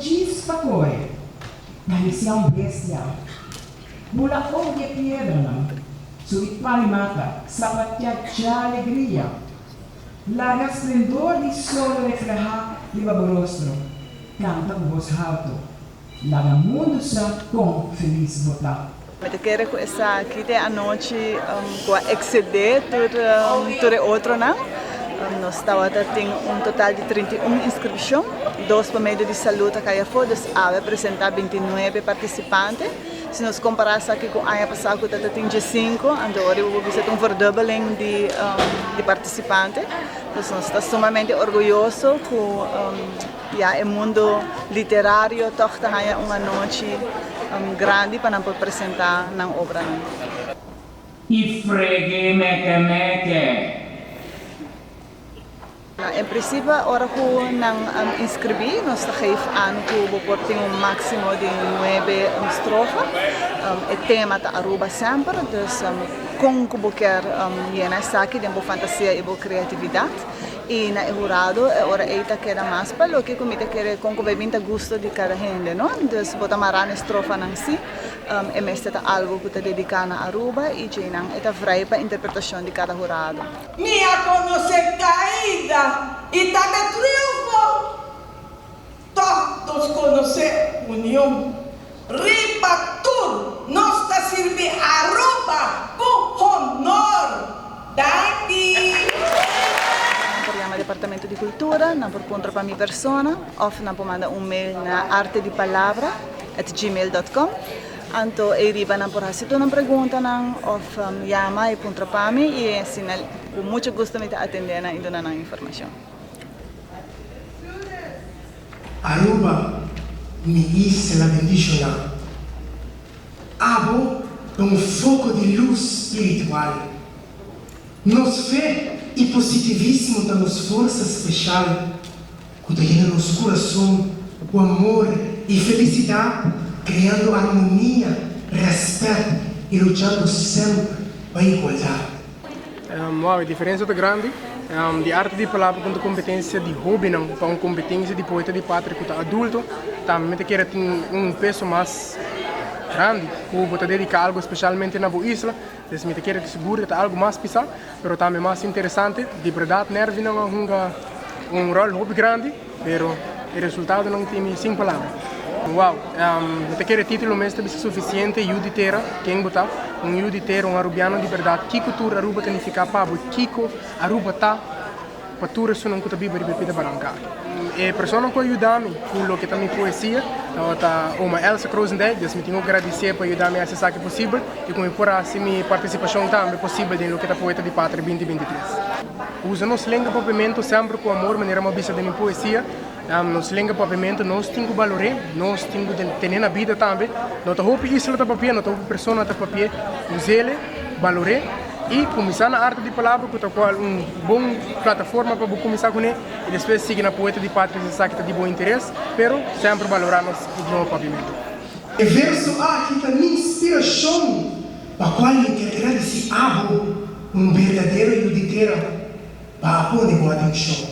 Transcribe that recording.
diz pacoy, dahil siyang bestia. Mula o que piedra não, sulit parimata, sapatya de alegria. Larga esplendor de sol refleja de rostro, canta com voz alto. Larga mundo com feliz votar. Met quero essa aqui de a noite com exceder tudo outro não. Nós estamos tendo total de 31 inscrições, 2 por meio de saúde que já foi, apresentar 29 participantes. Se nós compararmos aqui com o ano passado, que tem 5, agora eu vou ter verdubbeling de participantes. Então, nós estamos sumamente orgulhosos com o mundo literário, toch tem uma noite grande para apresentar na obra. E fregue meque. Em princípio, agora que nós inscrevi, nós temos que ter máximo de 9 estrofes. O tema está Aruba sempre, então, com que quer essa aqui, tem fantasia e criatividade. E na jurado, agora eita queda mais para o que comida quer com que bebinta gosto de cada gente, não? Então, bota marana estrofa não si, é mestre algo que está dedicado a Aruba e que não é vrij para interpretação de cada jurado. Minha conhecer caída e tá de triunfo. Todos conhecer união. Ribatur, nós está servir Aruba com honor. Daqui. Parliamo Departamento di Cultura, non per conto per mia persona, o non può mandare un mail na artedipalabra@gmail.com. Anto e riba non può se tu non pergunta non of chiama e punto para mim e sinal com muito gosto me atender na indona na informação. Aruba mi disse la bendizione. Abo un foco di luz spiritual. Nos fé e positivismo da nos força especial, que llena nos coração o amor e felicidade, criando harmonia, respeito e lutando sempre para a igualdade. A diferença é grande. De arte de palavra com competência de hobby não, para uma competência de poeta de pátria que está adulto, também quer ter um peso mais grande, que você dedica algo especialmente na boa isla, então me quer seguro que algo mais pesado, mas também mais interessante, de verdade nervi não um rol hobby grande, mas o resultado não tem 5 palavras. Uau, me quer título mesmo suficiente, Juditera, quem botar, Juditera, arubiano de verdade, Kiko tur Aruba significa pabo, Kiko Aruba tá, patura sono un kutabi bari bepida barangka. E persona que ajudam com o que também poesia, tá uma Elsa Crozendijk, dus me tenho que agradecer por ajudar-me a acessar que é possível e com por assim minha participação também é possível dentro do que tá poeta de pátria 2023. Usa nos lenga papamento sempre com amor, maneira uma bisa de minha poesia. Nos lenga papamento nós temos valor, nós temos ter na vida também. Não tá roupa isla tá papel, não tá roupa persona tá papel, usele, valor. E começar na arte de palavra, que é uma boa plataforma para começar com ele, e depois seguir na poeta de pátria, se sabe que de bom interesse, mas sempre valorar nosso idioma pavimento. E verso aqui também inspiração, para qual eu quero agradecer verdadeiro Juditera, para pôr de boa atenção.